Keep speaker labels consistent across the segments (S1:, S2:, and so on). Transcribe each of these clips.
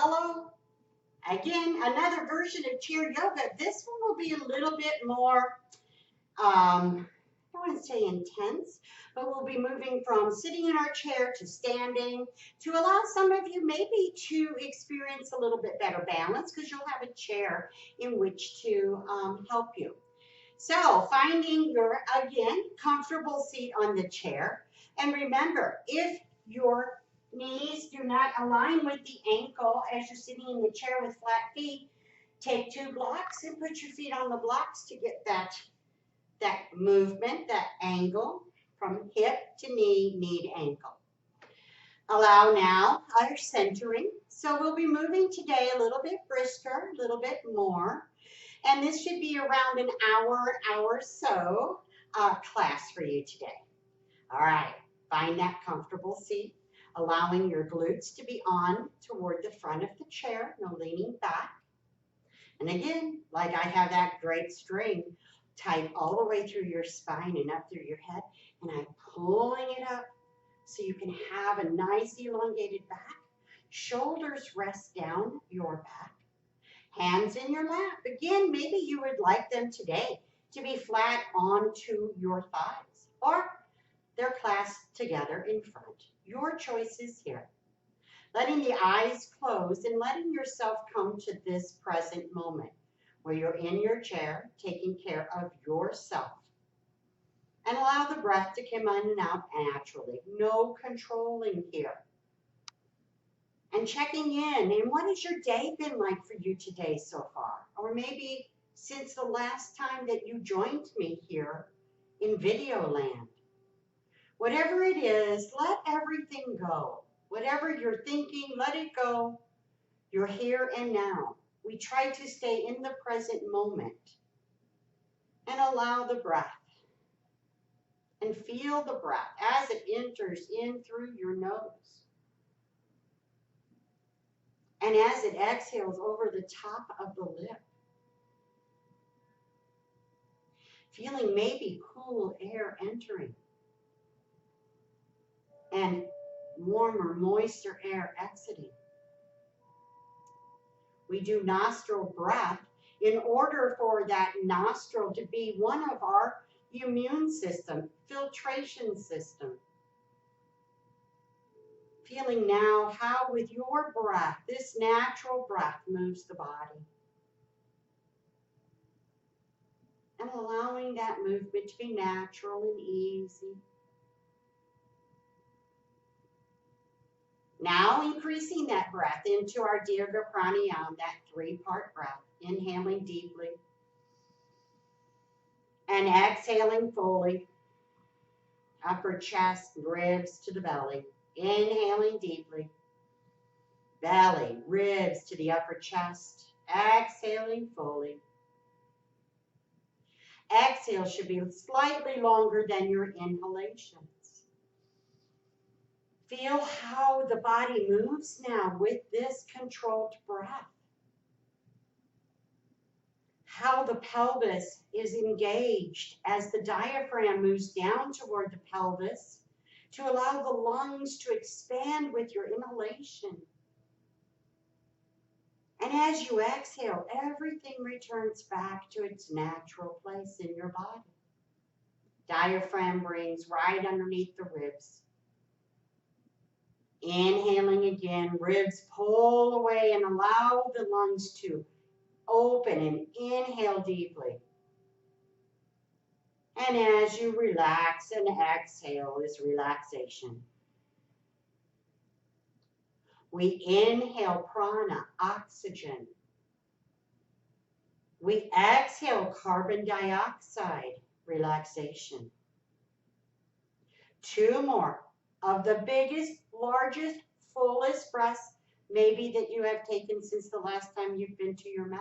S1: follow. Again, another version of chair yoga. This one will be a little bit more, I don't want to say intense, but we'll be moving from sitting in our chair to standing to allow some of you maybe to experience a little bit better balance because you'll have a chair in which to help you. So finding your, again, comfortable seat on the chair. And remember, if your knees do not align with the ankle as you're sitting in the chair with flat feet, take 2 blocks and put your feet on the blocks to get that movement, that angle from hip to knee, knee to ankle. Allow now our centering. So we'll be moving today a little bit brisker, a little bit more. And this should be around an hour so class for you today. All right, find that comfortable seat, allowing your glutes to be on toward the front of the chair, no leaning back. And again, like I have that great string tied all the way through your spine and up through your head, and I'm pulling it up so you can have a nice elongated back. Shoulders rest down your back. Hands in your lap. Again, maybe you would like them today to be flat onto your thighs, or they're clasped together in front. Your choice is here. Letting the eyes close and letting yourself come to this present moment where you're in your chair taking care of yourself. And allow the breath to come in and out naturally. No controlling here. And checking in, and what has your day been like for you today so far? Or maybe since the last time that you joined me here in Video Land. Whatever it is, let everything go. Whatever you're thinking, let it go. You're here and now. We try to stay in the present moment and allow the breath. And feel the breath as it enters in through your nose. And as it exhales over the top of the lip, feeling maybe cool air entering and warmer, moister air exiting. We do nostril breath in order for that nostril to be one of our immune system, filtration system. Feeling now how with your breath, this natural breath moves the body. And allowing that movement to be natural and easy. Now increasing that breath into our Dirga Pranayama, that 3-part breath. Inhaling deeply. And exhaling fully. Upper chest, ribs to the belly. Inhaling deeply. Belly, ribs to the upper chest. Exhaling fully. Exhale should be slightly longer than your inhalations. Feel how the body moves now with this controlled breath. How the pelvis is engaged as the diaphragm moves down toward the pelvis to allow the lungs to expand with your inhalation. And as you exhale, everything returns back to its natural place in your body. Diaphragm brings right underneath the ribs. Inhaling again, ribs pull away and allow the lungs to open and inhale deeply. And as you relax and exhale is relaxation. We inhale prana, oxygen. We exhale carbon dioxide, relaxation. 2 more of the biggest, largest, fullest breaths maybe that you have taken since the last time you've been to your mat.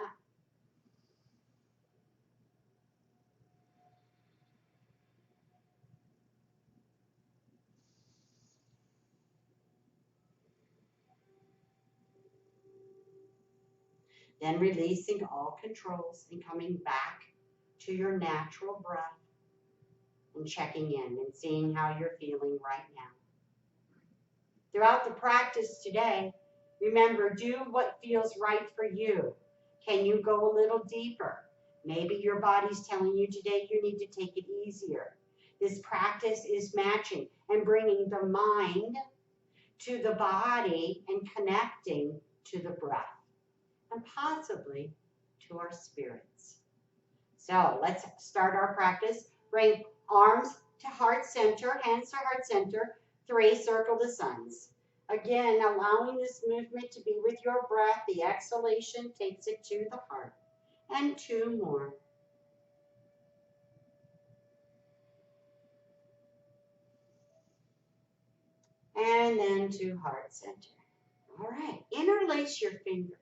S1: Then releasing all controls and coming back to your natural breath and checking in and seeing how you're feeling right now. Throughout the practice today, Remember, do what feels right for you. Can you go a little deeper? Maybe your body's telling you today you need to take it easier. This practice is matching and bringing the mind to the body and connecting to the breath and possibly to our spirits. So let's start our practice. Bring arms to heart center, hands to heart center. 3, circle the suns. Again, allowing this movement to be with your breath. The exhalation takes it to the heart. And 2 more. And then to heart center. All right, interlace your fingers.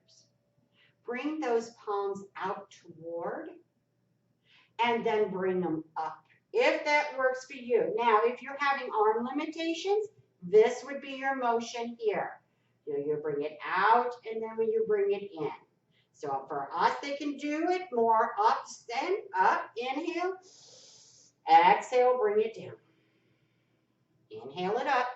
S1: Bring those palms out toward and then bring them up, if that works for you. Now, if you're having arm limitations, this would be your motion here. You bring it out, and then when you bring it in. So for us, they can do it more up, stand up, inhale, exhale, bring it down. Inhale it up,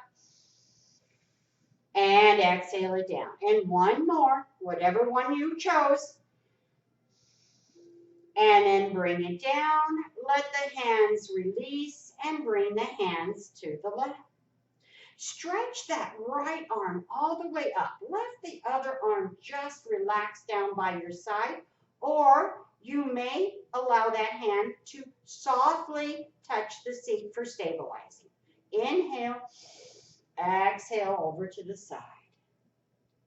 S1: and exhale it down. And one more, whatever one you chose. And then bring it down, let the hands release, and bring the hands to the left. Stretch that right arm all the way up. Let the other arm just relax down by your side, or you may allow that hand to softly touch the seat for stabilizing. Inhale, exhale over to the side.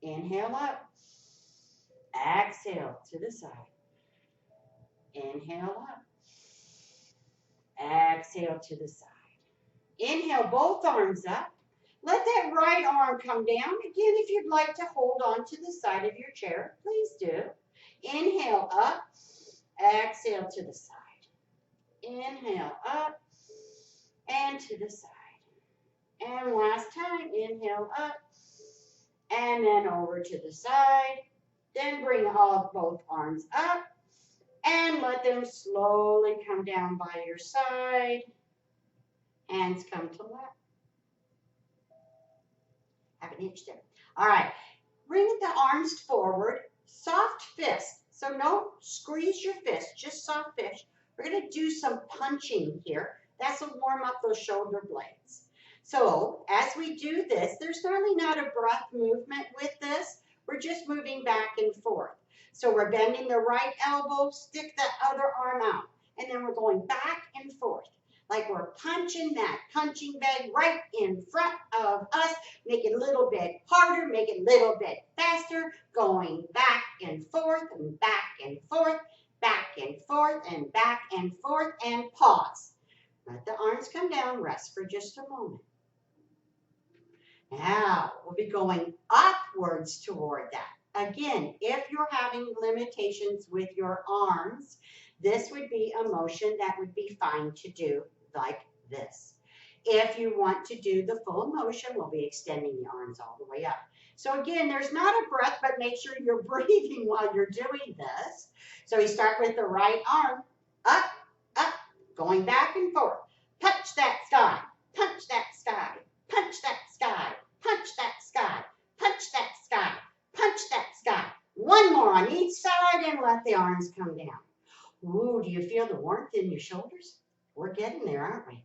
S1: Inhale up, exhale to the side. Inhale up. Exhale to the side. Inhale both arms up. Let that right arm come down. Again, if you'd like to hold on to the side of your chair, please do. Inhale up. Exhale to the side. Inhale up and to the side. And last time, inhale up and then over to the side. Then bring both arms up. And let them slowly come down by your side. Hands come to left. Have an itch there. All right. Bring the arms forward. Soft fist. So don't squeeze your fist, just soft fist. We're going to do some punching here. That's to warm up those shoulder blades. So as we do this, there's really not a breath movement with this. We're just moving back and forth. So we're bending the right elbow, stick the other arm out, and then we're going back and forth. Like we're punching that punching bag right in front of us, make it a little bit harder, make it a little bit faster, going back and forth and back and forth, back and forth and back and forth, and pause. Let the arms come down, rest for just a moment. Now we'll be going upwards toward that. Again, if you're having limitations with your arms, this would be a motion that would be fine to do like this. If you want to do the full motion, we'll be extending the arms all the way up. So again, there's not a breath, but make sure you're breathing while you're doing this. So you start with the right arm, up, up, going back and forth. Punch that sky, punch that sky, punch that sky, punch that sky, punch that sky. Punch that sky. One more on each side and let the arms come down. Ooh, do you feel the warmth in your shoulders? We're getting there, aren't we?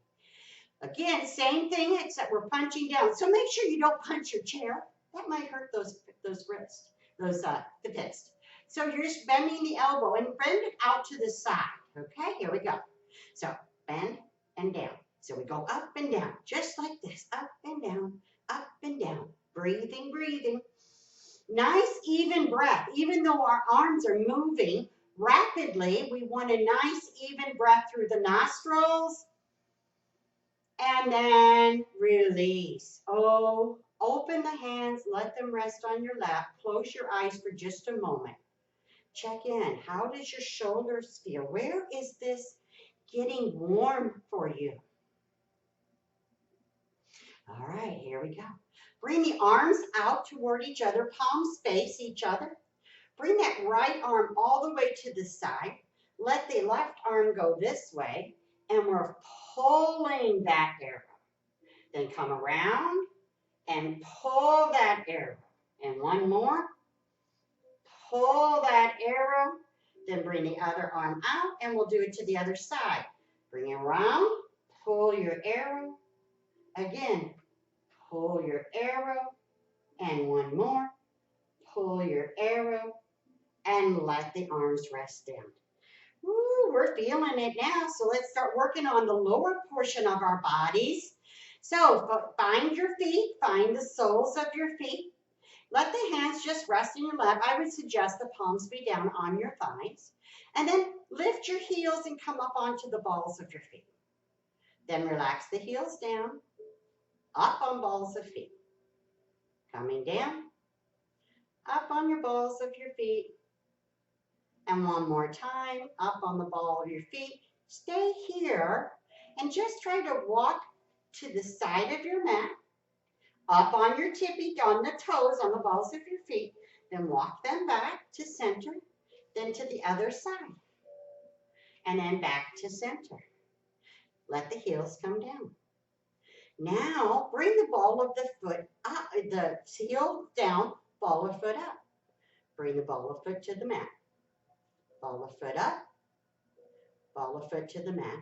S1: Again, same thing, except we're punching down. So make sure you don't punch your chair. That might hurt those wrists, the fist. So you're just bending the elbow and bend it out to the side. Okay, here we go. So bend and down. So we go up and down, just like this. Up and down, up and down. Breathing, breathing. Nice even breath. Even though our arms are moving rapidly, we want a nice even breath through the nostrils. And then release. Oh, open the hands, let them rest on your lap. Close your eyes for just a moment. Check in. How does your shoulders feel? Where is this getting warm for you? All right, here we go. Bring the arms out toward each other, palms face each other. Bring that right arm all the way to the side. Let the left arm go this way, and we're pulling that arrow. Then come around and pull that arrow. And one more. Pull that arrow. Then bring the other arm out, and we'll do it to the other side. Bring it around. Pull your arrow. Again, pull your arrow. And one more. Pull your arrow. And let the arms rest down. Ooh, we're feeling it now. So let's start working on the lower portion of our bodies. So find your feet, find the soles of your feet. Let the hands just rest in your lap. I would suggest the palms be down on your thighs. And then lift your heels and come up onto the balls of your feet. Then relax the heels down, up on balls of feet. Coming down, up on your balls of your feet. And one more time, up on the ball of your feet. Stay here and just try to walk to the side of your mat, up on your tippy, on the toes, on the balls of your feet. Then walk them back to center, then to the other side. And then back to center. Let the heels come down. Now, bring the ball of the foot up, the heel down, ball of foot up. Bring the ball of foot to the mat. Ball of foot up, ball of foot to the mat.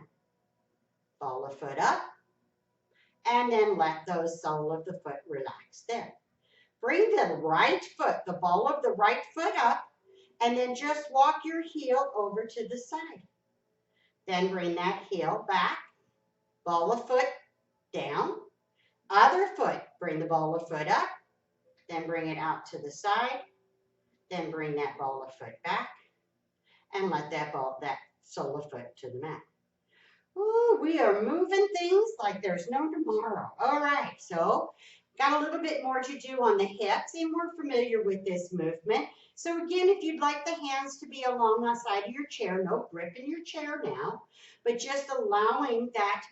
S1: Ball of foot up, and then let those sole of the foot relax there. Bring the right foot, the ball of the right foot up, and then just walk your heel over to the side. Then bring that heel back, ball of foot down, other foot, bring the ball of foot up, then bring it out to the side, then bring that ball of foot back, and let that sole of foot to the mat. Ooh, we are moving things like there's no tomorrow. All right, so got a little bit more to do on the hips, and we're familiar with this movement. So again, if you'd like the hands to be along the side of your chair, no grip in your chair now, but just allowing that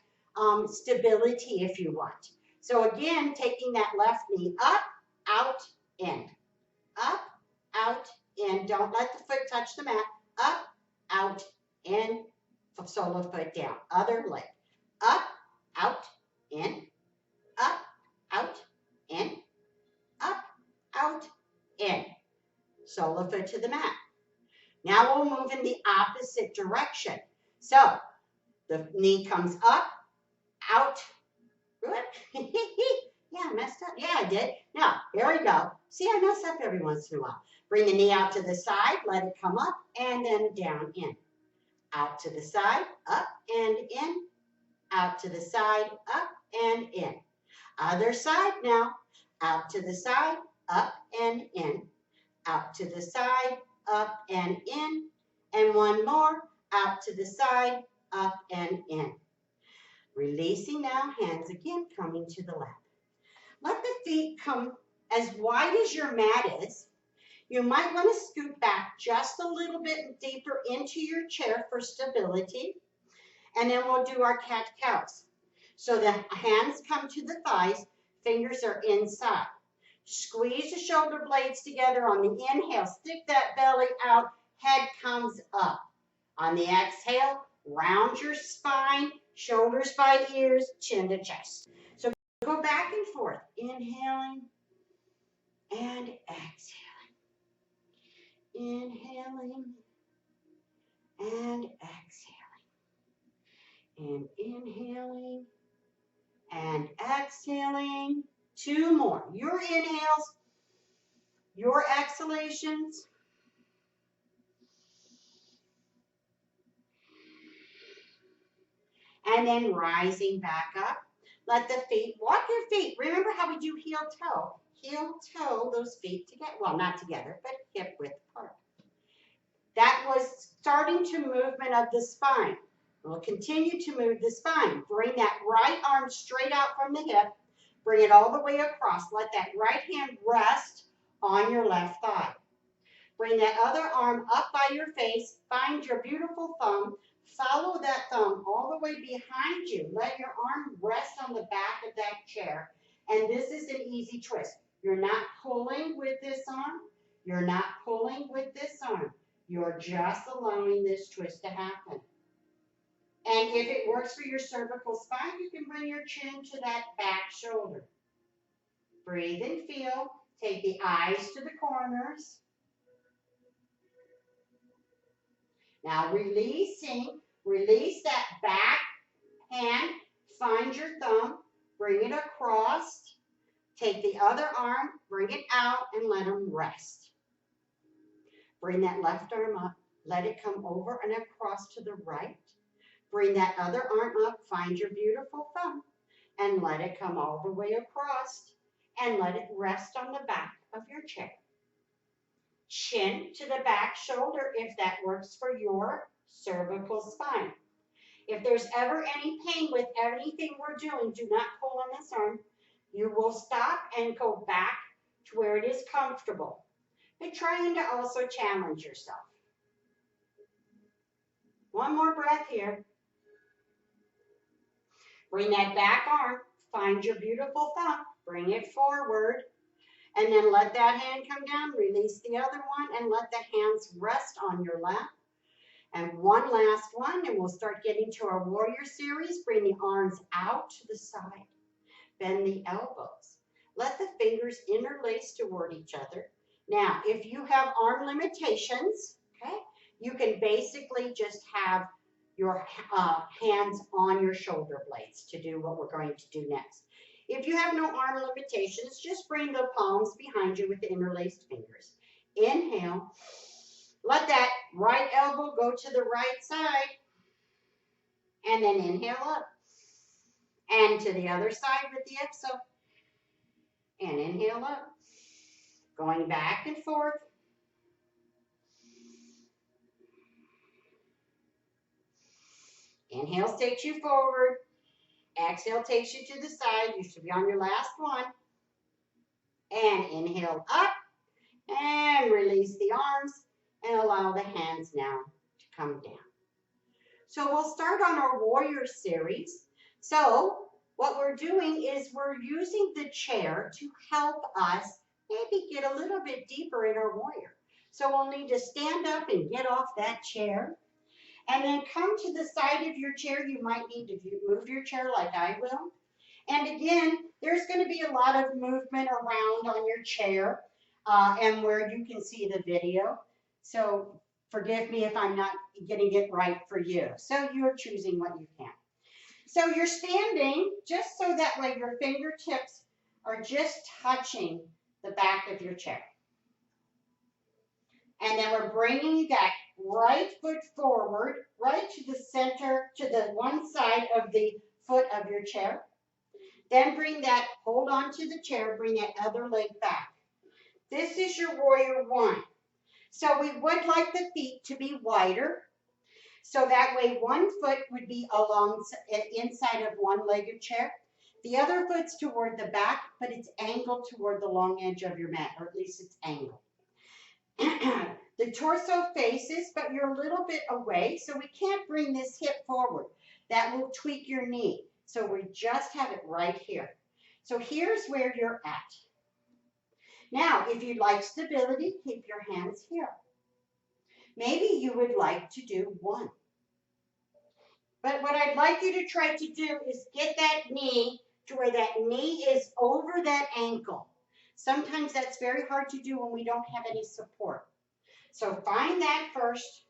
S1: stability if you want. So again, taking that left knee up, out, in. Up, out, in. Don't let the foot touch the mat. Up, out, in. Sole of foot down. Other leg. Up, out, in. Up, out, in. Up, out, in. Sole of foot to the mat. Now we'll move in the opposite direction. So the knee comes up, out. Good. Yeah, I messed up. Yeah, I did. Now, here we go. See, I mess up every once in a while. Bring the knee out to the side, let it come up, and then down, in. Out to the side, up and in. Out to the side, up and in. Other side now. Out to the side, up and in. Out to the side, up and in. And one more. Out to the side, up and in. Releasing now, hands again coming to the lap. Let the feet come as wide as your mat is. You might want to scoot back just a little bit deeper into your chair for stability. And then we'll do our cat-cows. So the hands come to the thighs, fingers are inside. Squeeze the shoulder blades together on the inhale. Stick that belly out, head comes up. On the exhale, round your spine, shoulders by ears, chin to chest. So go back and forth, inhaling and exhaling. Inhaling and exhaling. And inhaling and exhaling. Two more. Your inhales, your exhalations. And then rising back up. Let the feet, walk your feet. Remember how we do heel toe. Heel toe, those feet together. Well, not together, but hip width apart. That was starting to movement of the spine. We'll continue to move the spine. Bring that right arm straight out from the hip. Bring it all the way across. Let that right hand rest on your left thigh. Bring that other arm up by your face. Find your beautiful thumb. Follow that thumb all the way behind you. Let your arm rest on the back of that chair. And this is an easy twist. You're not pulling with this arm. You're not pulling with this arm. You're just allowing this twist to happen. And if it works for your cervical spine, you can bring your chin to that back shoulder. Breathe and feel. Take the eyes to the corners. Now release that back hand, find your thumb, bring it across, take the other arm, bring it out, and let them rest. Bring that left arm up, let it come over and across to the right. Bring that other arm up, find your beautiful thumb, and let it come all the way across, and let it rest on the back of your chair. Chin to the back shoulder if that works for your cervical spine. If there's ever any pain with anything we're doing, do not pull on this arm. You will stop and go back to where it is comfortable. But trying to also challenge yourself. One more breath here. Bring that back arm, find your beautiful thumb, bring it forward, and then let that hand come down, release the other one, and let the hands rest on your lap. And one last one, and we'll start getting to our warrior series. Bring the arms out to the side. Bend the elbows. Let the fingers interlace toward each other. Now, if you have arm limitations, okay, you can basically just have your hands on your shoulder blades to do what we're going to do next. If you have no arm limitations, just bring the palms behind you with the interlaced fingers. Inhale. Let that right elbow go to the right side. And then inhale up. And to the other side with the exhale. And inhale up. Going back and forth. Inhale takes you forward. Exhale takes you to the side. You should be on your last one. And inhale up. And release the arms. And allow the hands now to come down. So we'll start on our warrior series. So what we're doing is we're using the chair to help us maybe get a little bit deeper in our warrior. So we'll need to stand up and get off that chair. And then come to the side of your chair. You might need to move your chair like I will. And again, there's going to be a lot of movement around on your chair and where you can see the video. So forgive me if I'm not getting it right for you. So you're choosing what you can. So you're standing just so that way your fingertips are just touching the back of your chair. And then we're bringing that right foot forward, right to the center, to the one side of the foot of your chair. Then bring that, hold on to the chair, bring that other leg back. This is your warrior one. So we would like the feet to be wider. So that way one foot would be along inside of one leg of chair. The other foot's toward the back, but it's angled toward the long edge of your mat, or at least it's angled. The torso faces, but you're a little bit away, so we can't bring this hip forward. That will tweak your knee. So we just have it right here. So here's where you're at. Now, if you'd like stability, keep your hands here. Maybe you would like to do one. But what I'd like you to try to do is get that knee to where that knee is over that ankle. Sometimes that's very hard to do when we don't have any support. So find that first,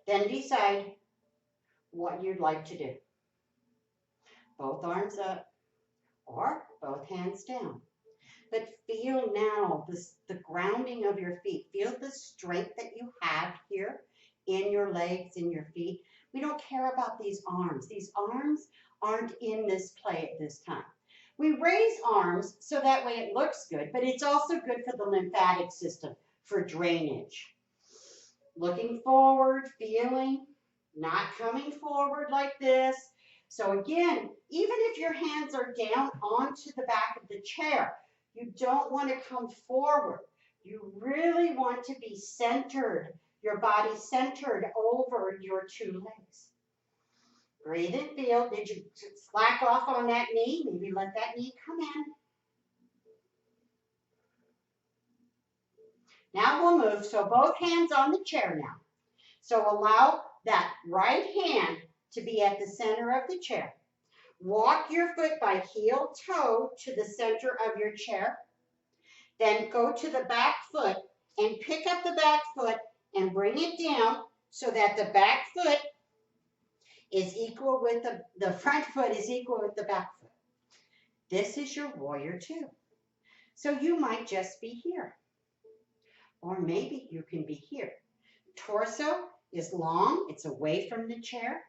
S1: then decide what you'd like to do. Both arms up or both hands down. But feel now the grounding of your feet. Feel the strength that you have here in your legs, in your feet. We don't care about these arms. These arms aren't in this play at this time. We raise arms so that way it looks good, but it's also good for the lymphatic system, for drainage. Looking forward, feeling, not coming forward like this. So again, even if your hands are down onto the back of the chair, you don't want to come forward. You really want to be centered, your body centered over your two legs. Breathe and feel. Did you slack off on that knee? Maybe let that knee come in. Now we'll move. So both hands on the chair now. So allow that right hand to be at the center of the chair. Walk your foot by heel toe to the center of your chair. Then go to the back foot and pick up the back foot and bring it down so that the back foot is equal with the front foot is equal with the back foot. This is your warrior two. So you might just be here. Or maybe you can be here. Torso is long, it's away from the chair.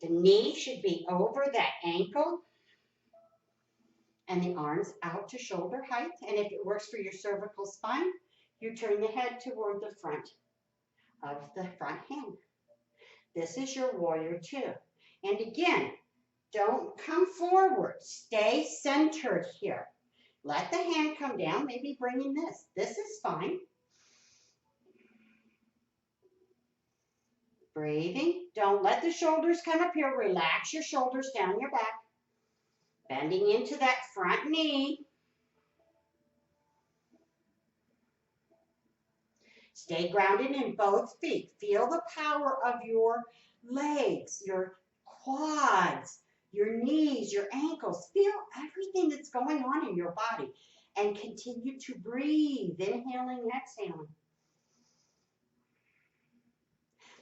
S1: The knee should be over that ankle. And the arms out to shoulder height. And if it works for your cervical spine, you turn the head toward the front of the front hand. This is your warrior two. And again, don't come forward. Stay centered here. Let the hand come down, maybe bringing this. This is fine. Breathing. Don't let the shoulders come up here. Relax your shoulders down your back. Bending into that front knee. Stay grounded in both feet. Feel the power of your legs, your quads, your knees, your ankles. Feel everything that's going on in your body. And continue to breathe, inhaling, exhaling.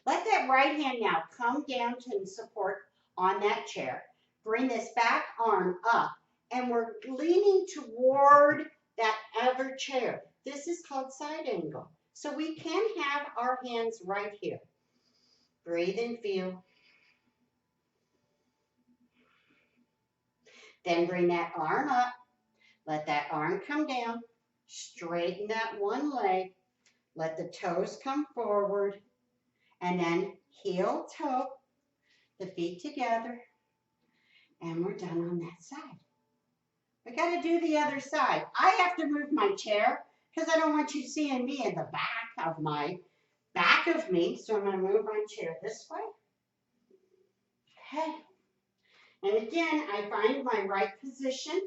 S1: Let that right hand now come down to support on that chair. Bring this back arm up, and we're leaning toward that other chair. This is called side angle. So we can have our hands right here. Breathe and feel. Then bring that arm up. Let that arm come down. Straighten that one leg. Let the toes come forward. And then heel, toe, the feet together. And we're done on that side. We got to do the other side. I have to move my chair because I don't want you seeing me in the back of me. So I'm going to move my chair this way. Okay. And again, I find my right position.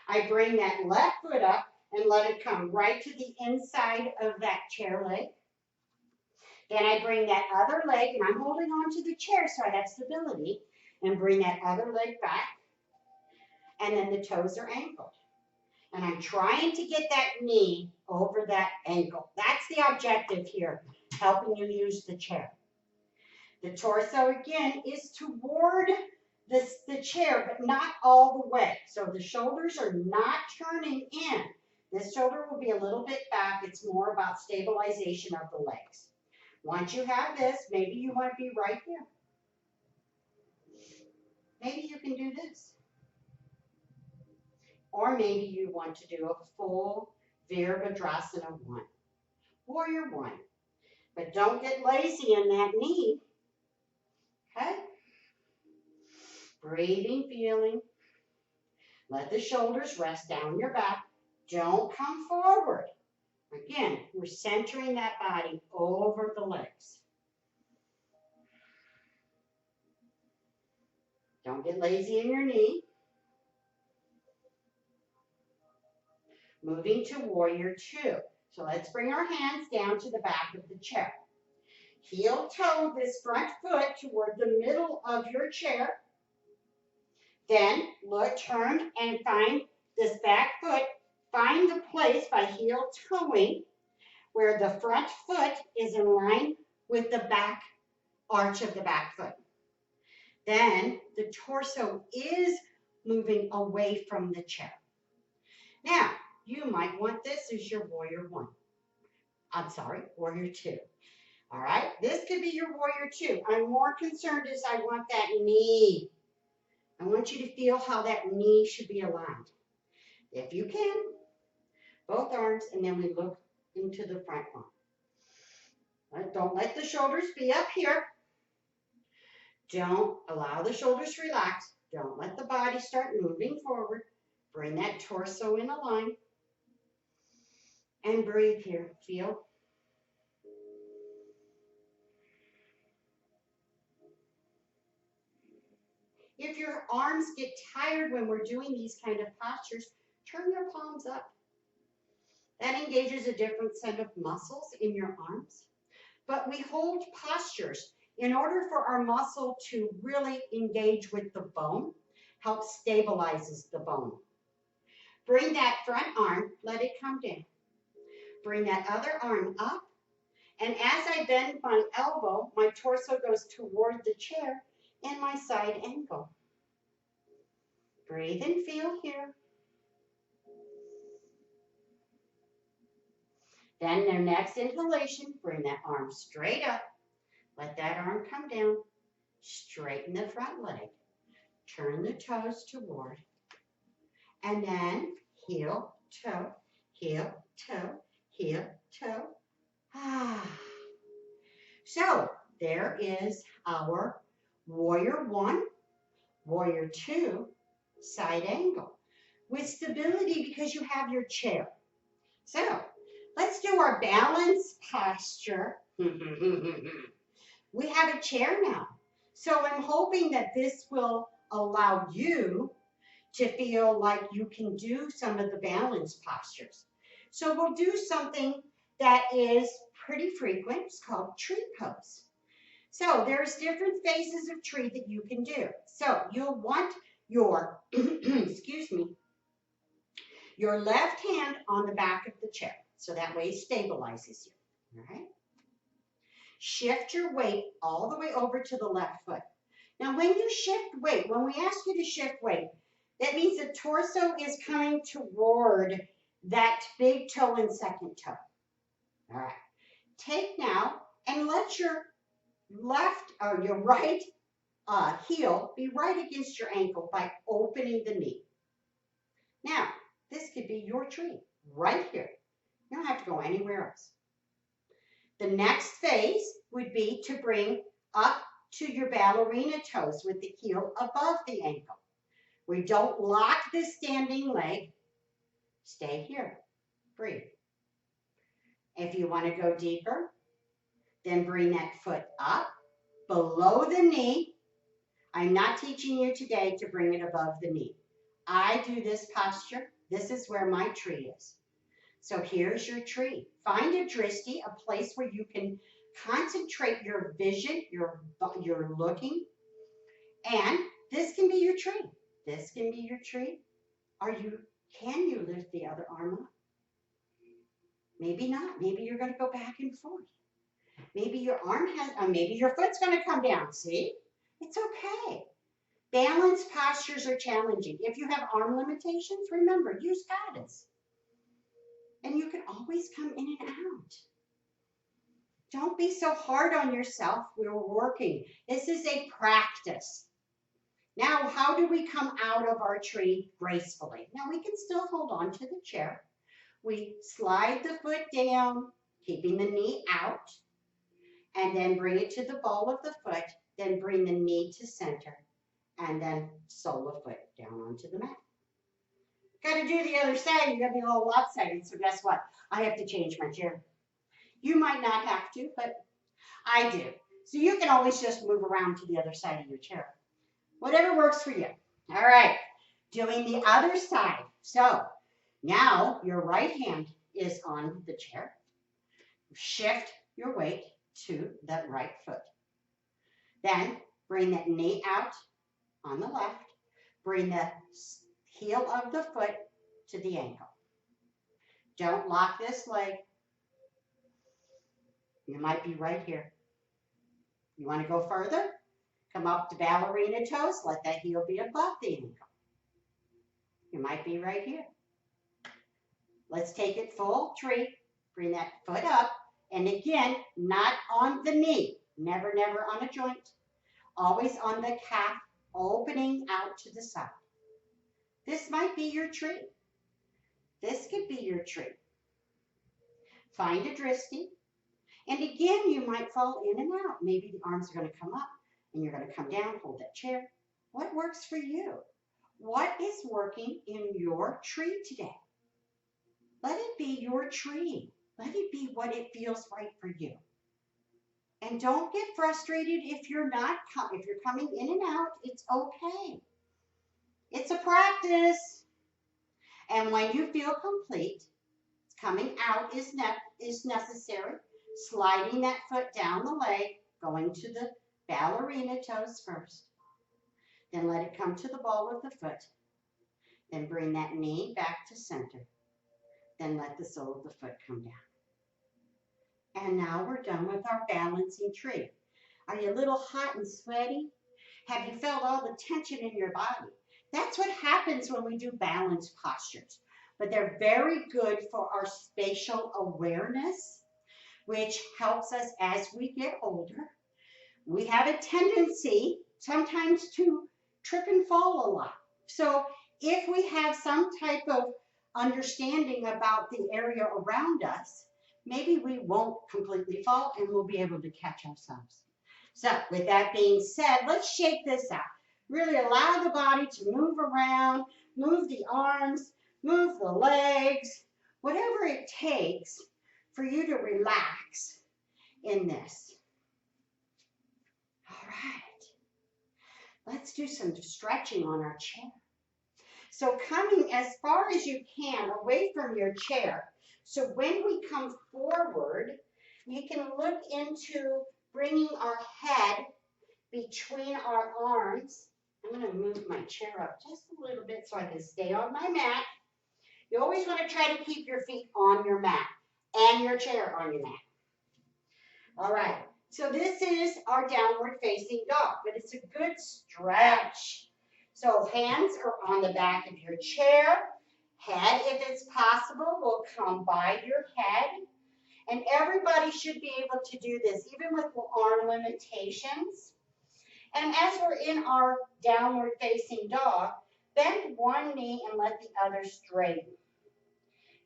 S1: I bring that left foot up and let it come right to the inside of that chair leg. Then I bring that other leg, and I'm holding on to the chair so I have stability, and bring that other leg back. And then the toes are angled. And I'm trying to get that knee over that ankle. That's the objective here, helping you use the chair. The torso, again, is toward the chair, but not all the way. So the shoulders are not turning in. This shoulder will be a little bit back. It's more about stabilization of the legs. Once you have this, maybe you want to be right here. Maybe you can do this. Or maybe you want to do a full Virabhadrasana 1. Warrior 1. But don't get lazy in that knee. Okay? Breathing, feeling. Let the shoulders rest down your back. Don't come forward. Again, we're centering that body over the legs. Don't get lazy in your knee. Moving to warrior 2. So let's bring our hands down to the back of the chair. Heel toe this front foot toward the middle of your chair. Then look, turn and find this back foot. Find the place by heel toeing where the front foot is in line with the back arch of the back foot. Then the torso is moving away from the chair. Now, you might want this as your warrior 1. Warrior 2. All right, this could be your warrior 2. I'm more concerned as I want that knee. I want you to feel how that knee should be aligned. If you can, both arms, and then we look into the front one. Right, don't let the shoulders be up here. Don't allow the shoulders to relax. Don't let the body start moving forward. Bring that torso in a line. And breathe here. Feel. If your arms get tired when we're doing these kind of postures, turn your palms up. That engages a different set of muscles in your arms. But we hold postures in order for our muscle to really engage with the bone, help stabilizes the bone. Bring that front arm, let it come down. Bring that other arm up. And as I bend my elbow, my torso goes toward the chair and my side angle. Breathe and feel here. Then the next inhalation, bring that arm straight up. Let that arm come down. Straighten the front leg. Turn the toes toward. And then heel, toe, heel, toe, heel, toe. So there is our warrior 1, warrior 2 side angle with stability because you have your chair. So let's do our balance posture. We have a chair now. So I'm hoping that this will allow you to feel like you can do some of the balance postures. So we'll do something that is pretty frequent. It's called tree pose. So there's different phases of tree that you can do. So you'll want your, excuse me, your left hand on the back of the chair. So that way it stabilizes you, all right? Shift your weight all the way over to the left foot. Now when you shift weight, when we ask you to shift weight, that means the torso is coming toward that big toe and second toe. All right. Take now and let your left or your right heel be right against your ankle by opening the knee. Now, this could be your tree right here. You don't have to go anywhere else. The next phase would be to bring up to your ballerina toes with the heel above the ankle. We don't lock this standing leg. Stay here. Breathe. If you want to go deeper, then bring that foot up below the knee. I'm not teaching you today to bring it above the knee. I do this posture. This is where my tree is. So here's your tree. Find a drishti, a place where you can concentrate your vision, your looking. And this can be your tree. This can be your tree. Can you lift the other arm up? Maybe not. Maybe you're going to go back and forth. Maybe your maybe your foot's going to come down. See? It's okay. Balance postures are challenging. If you have arm limitations, remember, use guidance. And you can always come in and out. Don't be so hard on yourself. We're working. This is a practice. Now, how do we come out of our tree gracefully? Now, we can still hold on to the chair. We slide the foot down, keeping the knee out, and then bring it to the ball of the foot, then bring the knee to center, and then sole the foot down onto the mat. Got to do the other side. You got to be a little lopsided, so guess what? I have to change my chair. You might not have to, but I do. So you can always just move around to the other side of your chair. Whatever works for you. All right, doing the other side. So now your right hand is on the chair. Shift your weight to that right foot. Then bring that knee out on the left. Bring the heel of the foot to the ankle. Don't lock this leg. You might be right here. You want to go further? Come up to ballerina toes. Let that heel be above the ankle. You might be right here. Let's take it full tree. Bring that foot up. And again, not on the knee. Never, never on a joint. Always on the calf, opening out to the side. This might be your tree. This could be your tree. Find a drishti. And again, you might fall in and out. Maybe the arms are going to come up and you're going to come down, hold that chair. What works for you? What is working in your tree today? Let it be your tree. Let it be what it feels right for you. And don't get frustrated if you're coming in and out. It's okay. It's a practice. And when you feel complete, coming out is necessary. Sliding that foot down the leg, going to the ballerina toes first. Then let it come to the ball of the foot. Then bring that knee back to center. Then let the sole of the foot come down. And now we're done with our balancing tree. Are you a little hot and sweaty? Have you felt all the tension in your body? That's what happens when we do balance postures. But they're very good for our spatial awareness, which helps us as we get older. We have a tendency sometimes to trip and fall a lot. So if we have some type of understanding about the area around us, maybe we won't completely fall and we'll be able to catch ourselves. So with that being said, let's shake this out. Really allow the body to move around, move the arms, move the legs, whatever it takes for you to relax in this. All right. Let's do some stretching on our chair. So coming as far as you can away from your chair. So when we come forward, you can look into bringing our head between our arms. I'm going to move my chair up just a little bit so I can stay on my mat. You always want to try to keep your feet on your mat and your chair on your mat. All right. So this is our downward facing dog, but it's a good stretch. So hands are on the back of your chair. Head, if it's possible, will come by your head. And everybody should be able to do this, even with arm limitations. And as we're in our downward facing dog, bend one knee and let the other straighten.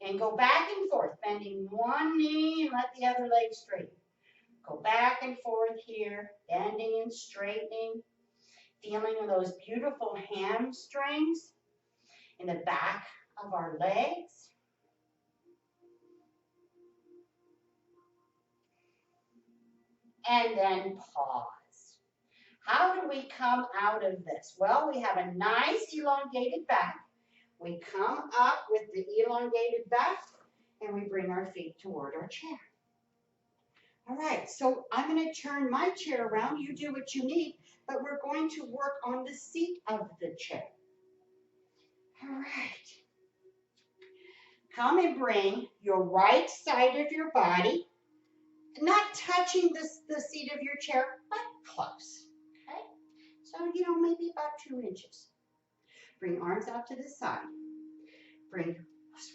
S1: And go back and forth, bending one knee and let the other leg straighten. Go back and forth here, bending and straightening, feeling those beautiful hamstrings in the back of our legs. And then pause. How do we come out of this? Well, we have a nice elongated back. We come up with the elongated back and we bring our feet toward our chair. All right, so I'm going to turn my chair around. You do what you need, but we're going to work on the seat of the chair. All right. Come and bring your right side of your body, not touching the seat of your chair, but close. Okay? So, maybe about 2 inches. Bring arms out to the side. Bring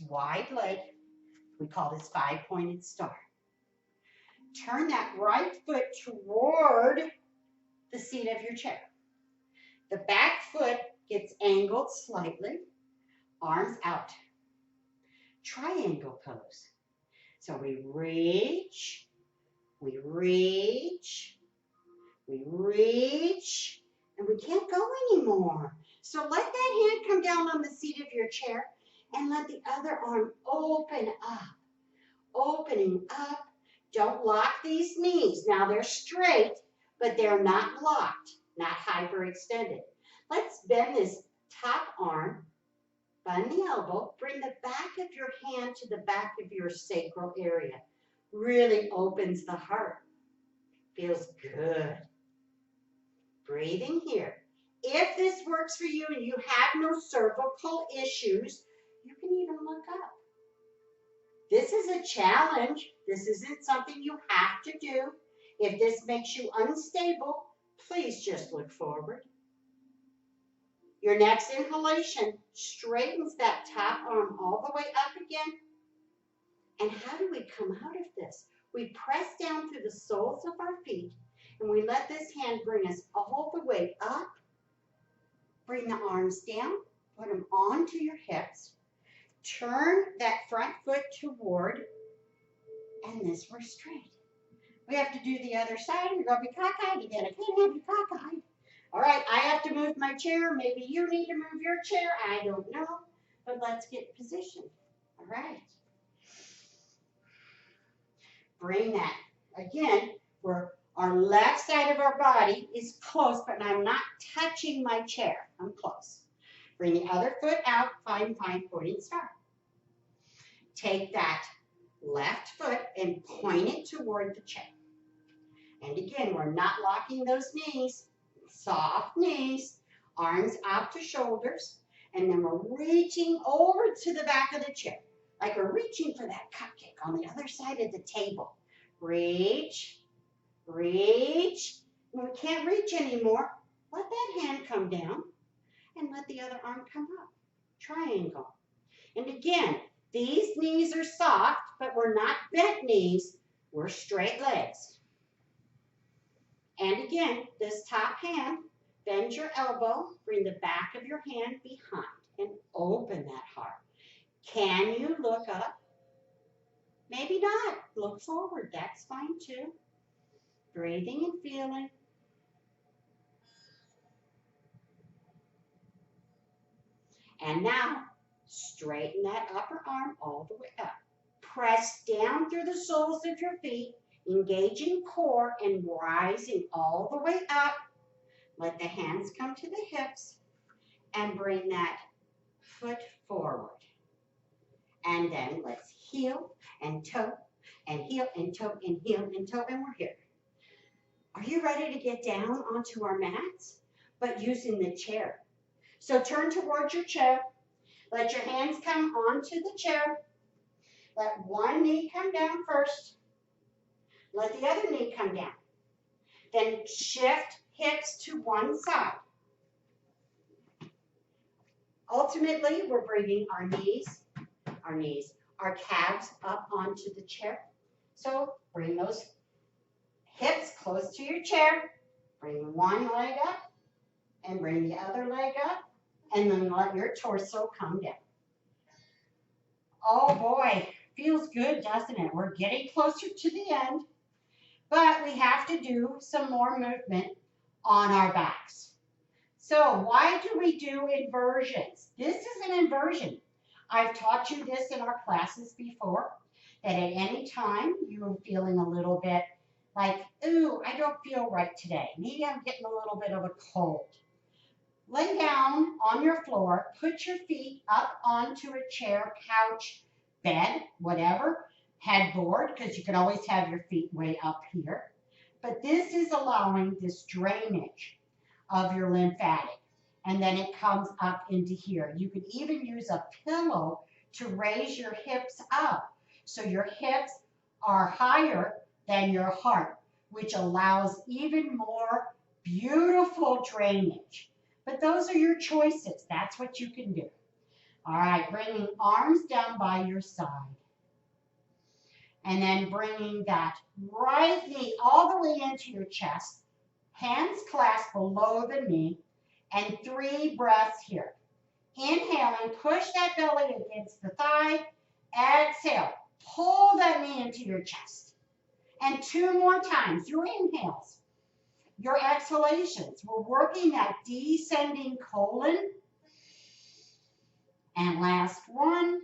S1: wide leg. We call this 5-pointed star. Turn that right foot toward the seat of your chair. The back foot gets angled slightly, arms out. Triangle pose. So we reach, we reach, we reach, and we can't go anymore. So let that hand come down on the seat of your chair and let the other arm open up, opening up. Don't lock these knees. Now they're straight, but they're not locked, not hyperextended. Let's bend this top arm, bend the elbow, bring the back of your hand to the back of your sacral area. Really opens the heart. Feels good. Breathing here. If this works for you and you have no cervical issues, you can even look up. This is a challenge. This isn't something you have to do. If this makes you unstable, please just look forward. Your next inhalation straightens that top arm all the way up again. And how do we come out of this? We press down through the soles of our feet and we let this hand bring us all the way up. Bring the arms down, put them onto your hips. Turn that front foot toward, and this we're straight. We have to do the other side. We're going to be cockeyed again. I can't have you cockeyed. All right, I have to move my chair. Maybe you need to move your chair. I don't know, but let's get positioned. All right. Bring that. Again, where our left side of our body is close, but I'm not touching my chair. I'm close. Bring the other foot out, 5-pointed star. Take that left foot and point it toward the chair. And again, we're not locking those knees. Soft knees, arms out to shoulders. And then we're reaching over to the back of the chair, like we're reaching for that cupcake on the other side of the table. Reach, reach. When we can't reach anymore, let that hand come down and let the other arm come up. Triangle. And again, these knees are soft, but we're not bent knees. We're straight legs. And again, this top hand, bend your elbow, bring the back of your hand behind and open that heart. Can you look up? Maybe not. Look forward. That's fine too. Breathing and feeling. And now, straighten that upper arm all the way up. Press down through the soles of your feet, engaging core and rising all the way up. Let the hands come to the hips and bring that foot forward. And then let's heel and toe and heel and toe and heel and toe, and we're here. Are you ready to get down onto our mats? But using the chair. So turn towards your chair. Let your hands come onto the chair. Let one knee come down first. Let the other knee come down. Then shift hips to one side. Ultimately, we're bringing our calves up onto the chair. So bring those hips close to your chair. Bring one leg up and bring the other leg up. And then let your torso come down. Oh boy, feels good, doesn't it? We're getting closer to the end, but we have to do some more movement on our backs. So why do we do inversions? This is an inversion. I've taught you this in our classes before, that at any time you're feeling a little bit like, ooh, I don't feel right today. Maybe I'm getting a little bit of a cold. Lay down on your floor, put your feet up onto a chair, couch, bed, whatever, headboard, because you can always have your feet way up here. But this is allowing this drainage of your lymphatic, and then it comes up into here. You could even use a pillow to raise your hips up, so your hips are higher than your heart, which allows even more beautiful drainage. But those are your choices. That's what you can do. All right, bringing arms down by your side. And then bringing that right knee all the way into your chest. Hands clasped below the knee. And 3 breaths here. Inhaling, push that belly against the thigh. Exhale, pull that knee into your chest. And 2 more times, your inhales. Your exhalations. We're working that descending colon. And last one.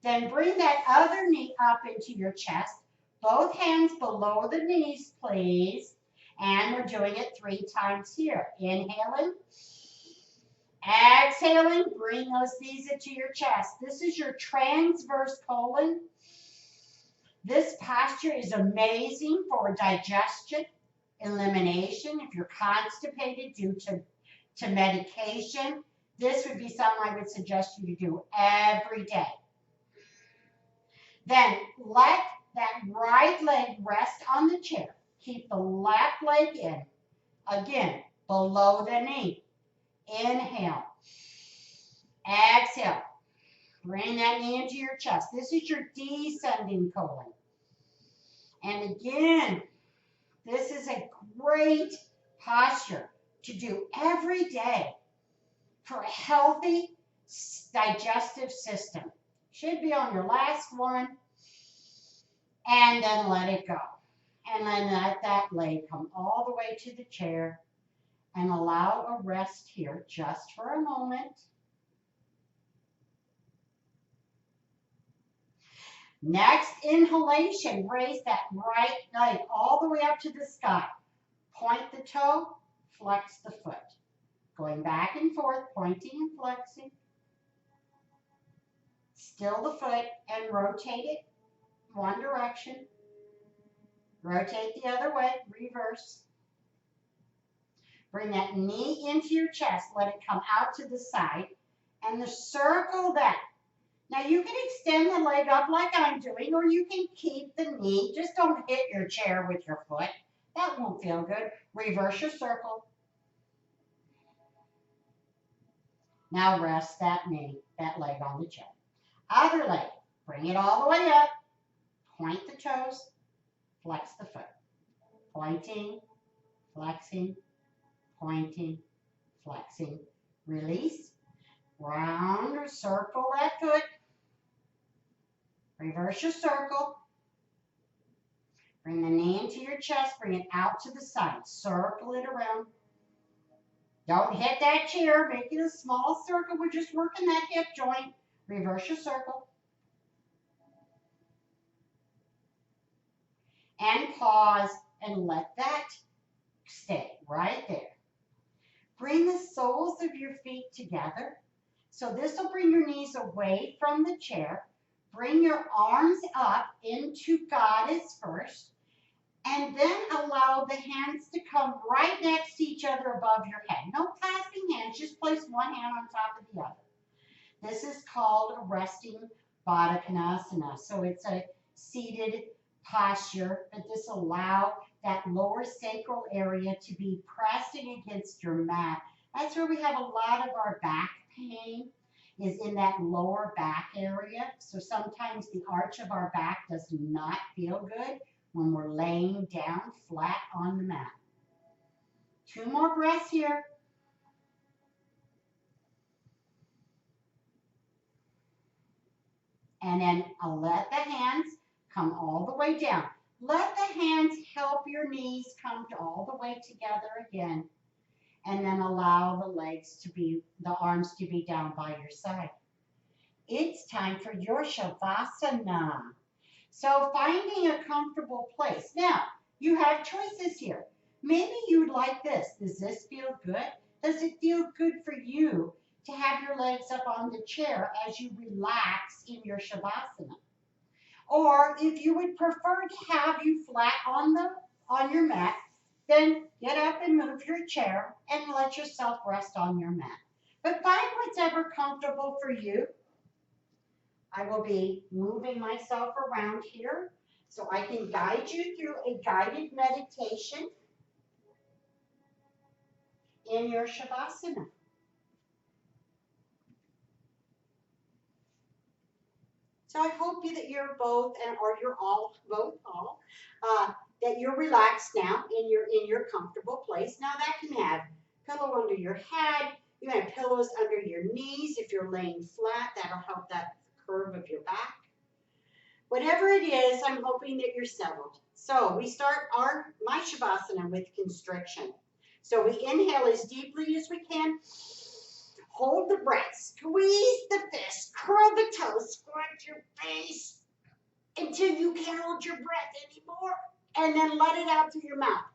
S1: Then bring that other knee up into your chest. Both hands below the knees, please. And we're doing it 3 times here. Inhaling. Exhaling. Bring those knees into your chest. This is your transverse colon. This posture is amazing for digestion, elimination. If you're constipated due to medication, this would be something I would suggest you to do every day. Then let that right leg rest on the chair. Keep the left leg in. Again, below the knee. Inhale. Exhale. Bring that knee into your chest. This is your descending colon. And again, this is a great posture to do every day for a healthy digestive system. Should be on your last one. And then let it go. And then let that leg come all the way to the chair and allow a rest here just for a moment. Next inhalation, raise that right leg all the way up to the sky. Point the toe, flex the foot. Going back and forth, pointing and flexing. Still the foot and rotate it one direction. Rotate the other way, reverse. Bring that knee into your chest. Let it come out to the side. And circle that. Now you can extend the leg up like I'm doing, or you can keep the knee. Just don't hit your chair with your foot. That won't feel good. Reverse your circle. Now rest that knee, that leg on the chair. Other leg, bring it all the way up. Point the toes, flex the foot. Pointing, flexing, pointing, flexing. Release, round or circle that foot. Reverse your circle. Bring the knee into your chest, bring it out to the side. Circle it around. Don't hit that chair, make it a small circle. We're just working that hip joint. Reverse your circle. And pause and let that stay right there. Bring the soles of your feet together. So this will bring your knees away from the chair. Bring your arms up into Goddess first. And then allow the hands to come right next to each other above your head. No clasping hands, just place one hand on top of the other. This is called a resting Baddha Konasana. So it's a seated posture, but this allows that lower sacral area to be pressing against your mat. That's where we have a lot of our back pain, is in that lower back area. So sometimes the arch of our back does not feel good when we're laying down flat on the mat. 2 more breaths here. And then I'll let the hands come all the way down. Let the hands help your knees come all the way together again. And then allow the legs to be, the arms to be down by your side. It's time for your Shavasana. So finding a comfortable place. Now, you have choices here. Maybe you'd like this. Does this feel good? Does it feel good for you to have your legs up on the chair as you relax in your Shavasana? Or if you would prefer to have you flat on your mat, then get up and move your chair and let yourself rest on your mat. But find what's ever comfortable for you. I will be moving myself around here so I can guide you through a guided meditation in your Shavasana. So I hope that you're both, or you're all, that you're relaxed now in your comfortable place. Now that can have pillow under your head. You have pillows under your knees. If you're laying flat, that'll help that curve of your back. Whatever it is, I'm hoping that you're settled. So we start my Shavasana with constriction. So we inhale as deeply as we can. Hold the breath, squeeze the fist, curl the toes, squat your face until you can't hold your breath anymore, and then let it out through your mouth.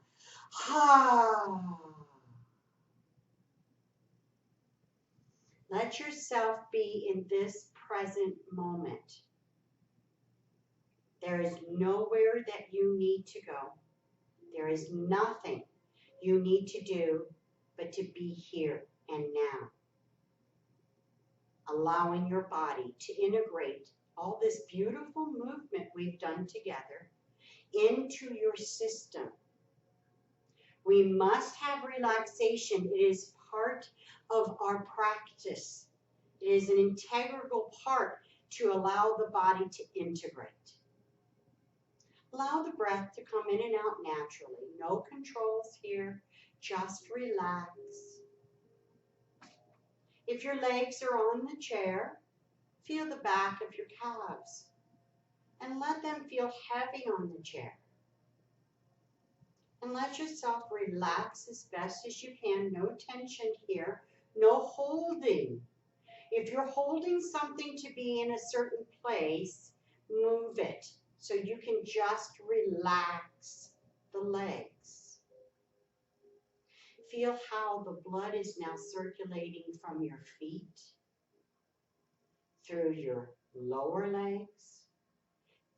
S1: Let yourself be in this present moment. There is nowhere that you need to go. There is nothing you need to do but to be here and now. Allowing your body to integrate all this beautiful movement we've done together into your system. We must have relaxation. It is part of our practice. It is an integral part to allow the body to integrate. Allow the breath to come in and out naturally. No controls here. Just relax. If your legs are on the chair, feel the back of your calves and let them feel heavy on the chair. And let yourself relax as best as you can. No tension here, no holding. If you're holding something to be in a certain place, move it so you can just relax the legs. Feel how the blood is now circulating from your feet, through your lower legs,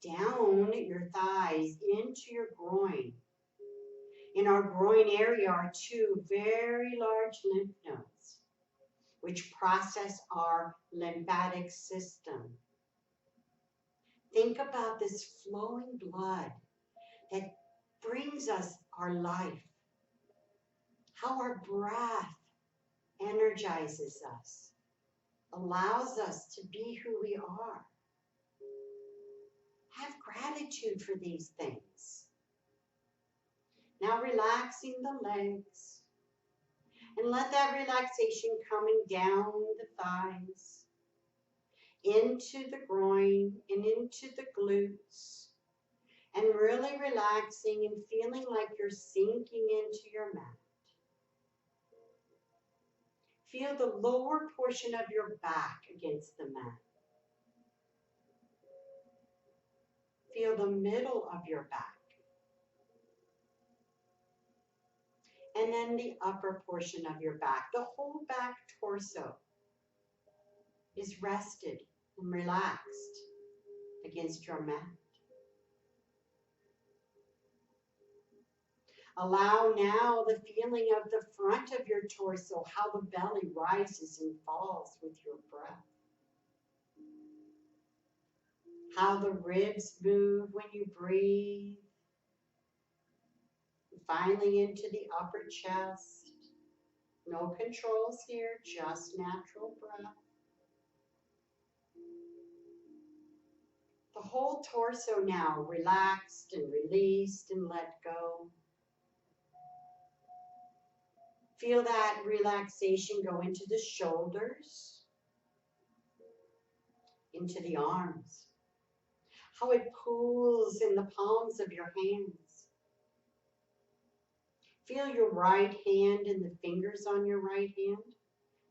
S1: down your thighs, into your groin, In our groin area are two very large lymph nodes, which process our lymphatic system. Think about this flowing blood that brings us our life, how our breath energizes us, allows us to be who we are. Have gratitude for these things. Now relaxing the legs, and let that relaxation coming down the thighs, into the groin and into the glutes, and really relaxing and feeling like you're sinking into your mat. Feel the lower portion of your back against the mat. Feel the middle of your back. And then the upper portion of your back. The whole back torso is rested and relaxed against your mat. Allow now the feeling of the front of your torso, how the belly rises and falls with your breath. How the ribs move when you breathe. And finally into the upper chest. No controls here, just natural breath. The whole torso now relaxed and released and let go. Feel that relaxation go into the shoulders, into the arms. How it pools in the palms of your hands. Feel your right hand and the fingers on your right hand,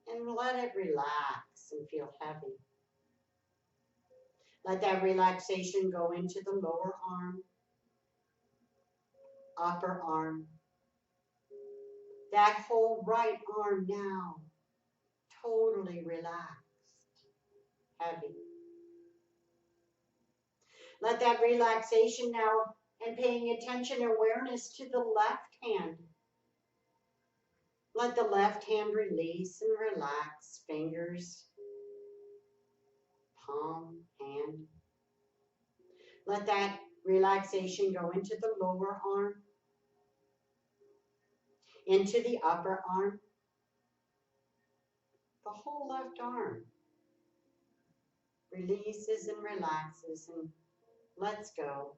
S1: and let it relax and feel heavy. Let that relaxation go into the lower arm, upper arm. That whole right arm now, totally relaxed, heavy. Let that relaxation now, and paying attention, awareness to the left hand. Let the left hand release and relax, fingers, palm, hand. Let that relaxation go into the lower arm, into the upper arm, the whole left arm. Releases and relaxes and lets go.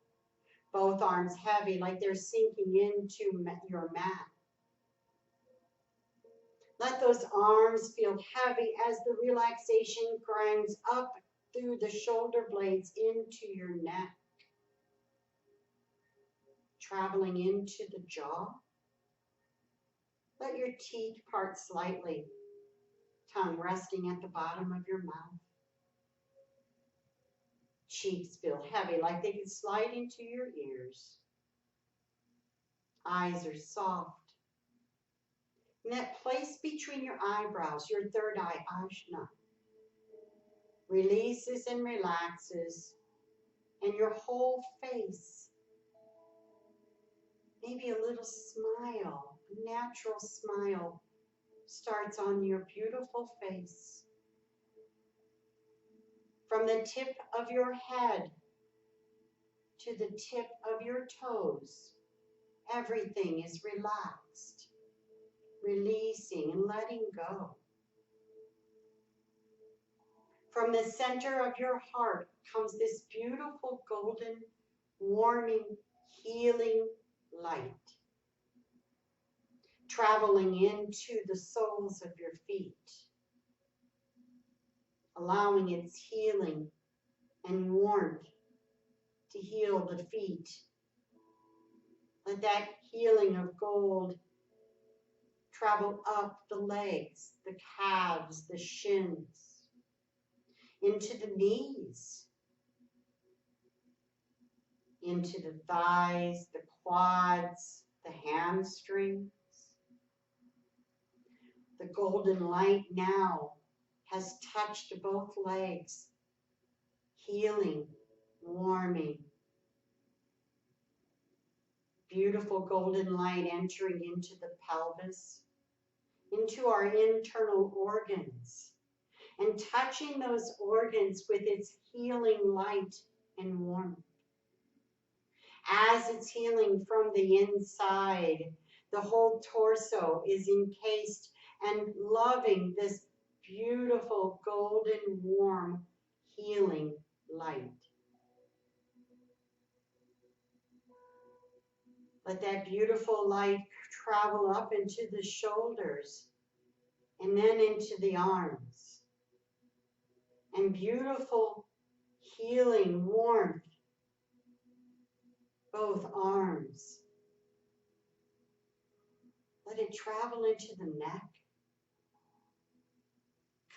S1: Both arms heavy, like they're sinking into your mat. Let those arms feel heavy as the relaxation grinds up through the shoulder blades into your neck, traveling into the jaw. Let your teeth part slightly, tongue resting at the bottom of your mouth. Cheeks feel heavy, like they could slide into your ears. Eyes are soft. And that place between your eyebrows, your third eye, ajna, releases and relaxes, and your whole face, maybe a little smile, a natural smile, starts on your beautiful face. From the tip of your head to the tip of your toes, everything is relaxed, releasing and letting go. From the center of your heart comes this beautiful golden, warming, healing light, traveling into the soles of your feet, allowing its healing and warmth to heal the feet. Let that healing of gold travel up the legs, the calves, the shins, into the knees, into the thighs, the quads, the hamstrings. The golden light now has touched both legs, healing, warming. Beautiful golden light entering into the pelvis, into our internal organs, and touching those organs with its healing light and warmth. As it's healing from the inside, the whole torso is encased and loving this beautiful golden warm healing light. Let that beautiful light travel up into the shoulders and then into the arms. And beautiful healing warmth, both arms. Let it travel into the neck,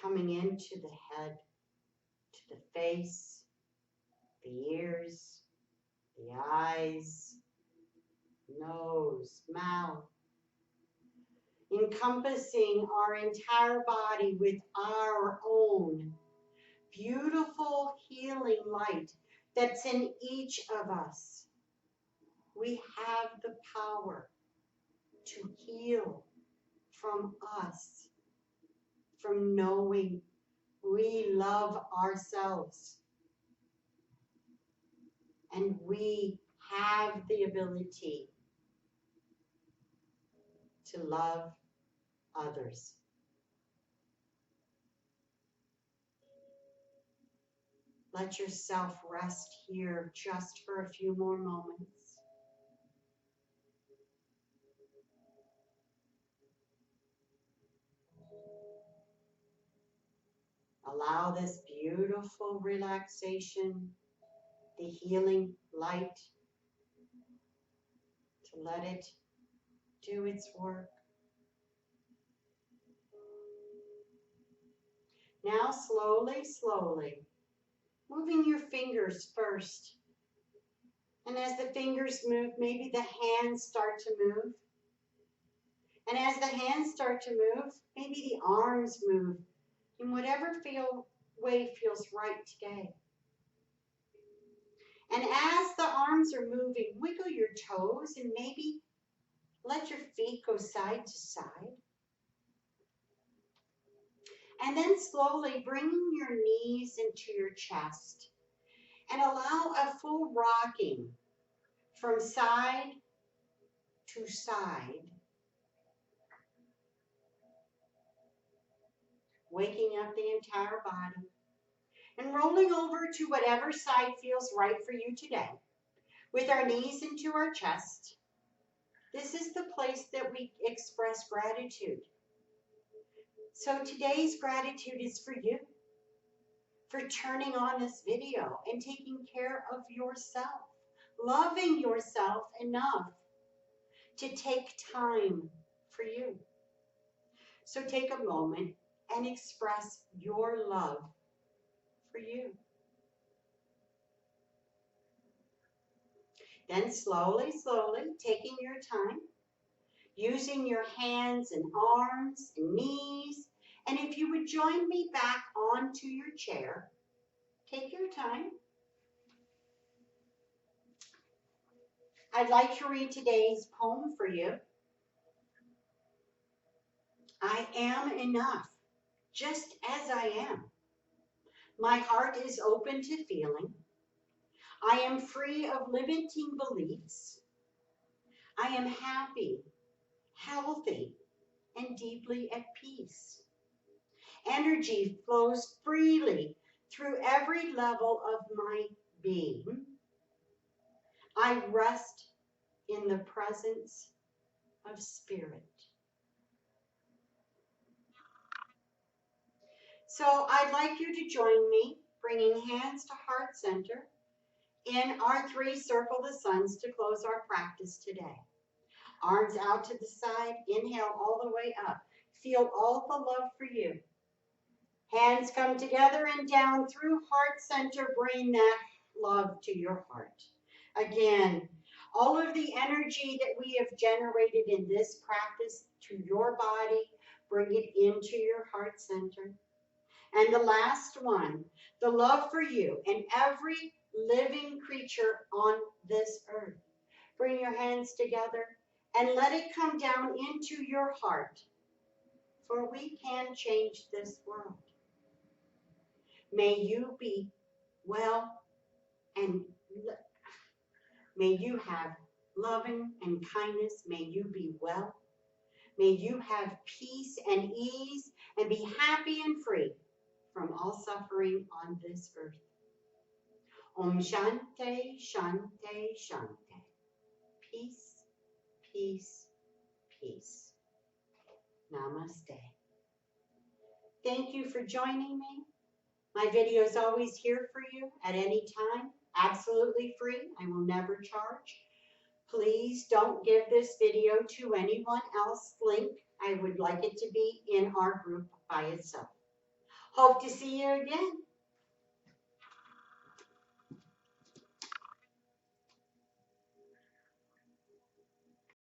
S1: coming into the head, to the face, the ears, the eyes, nose, mouth, encompassing our entire body with our own beautiful healing light that's in each of us. We have the power to heal from us, from knowing we love ourselves. And we have the ability to love others. Let yourself rest here just for a few more moments. Allow this beautiful relaxation, the healing light, to let it do its work. Now slowly, slowly, moving your fingers first. And as the fingers move, maybe the hands start to move. And as the hands start to move, maybe the arms move in whatever way feels right today. And as the arms are moving, wiggle your toes and maybe let your feet go side to side. And then slowly bringing your knees into your chest and allow a full rocking from side to side, waking up the entire body and rolling over to whatever side feels right for you today. With our knees into our chest, this is the place that we express gratitude. So today's gratitude is for you, for turning on this video and taking care of yourself, loving yourself enough to take time for you. So take a moment and express your love for you. Then slowly, slowly, taking your time, using your hands and arms and knees. And if you would join me back onto your chair, take your time. I'd like to read today's poem for you. I am enough, just as I am. My heart is open to feeling. I am free of limiting beliefs. I am happy, healthy, and deeply at peace. Energy flows freely through every level of my being. I rest in the presence of spirit. So I'd like you to join me, bringing hands to heart center in our 3 circle the suns to close our practice today. Arms out to the side, inhale all the way up. Feel all the love for you. Hands come together and down through heart center. Bring that love to your heart. Again, all of the energy that we have generated in this practice to your body, bring it into your heart center. And the last one, the love for you and every living creature on this earth. Bring your hands together and let it come down into your heart, for we can change this world. May you be well and may you have loving and kindness. May you be well. May you have peace and ease and be happy and free from all suffering on this earth. Om Shanti, Shanti, Shanti. Peace, peace, peace. Namaste. Thank you for joining me. My video is always here for you at any time, absolutely free. I will never charge. Please don't give this video to anyone else. Link. I would like it to be in our group by itself. Hope to see you again.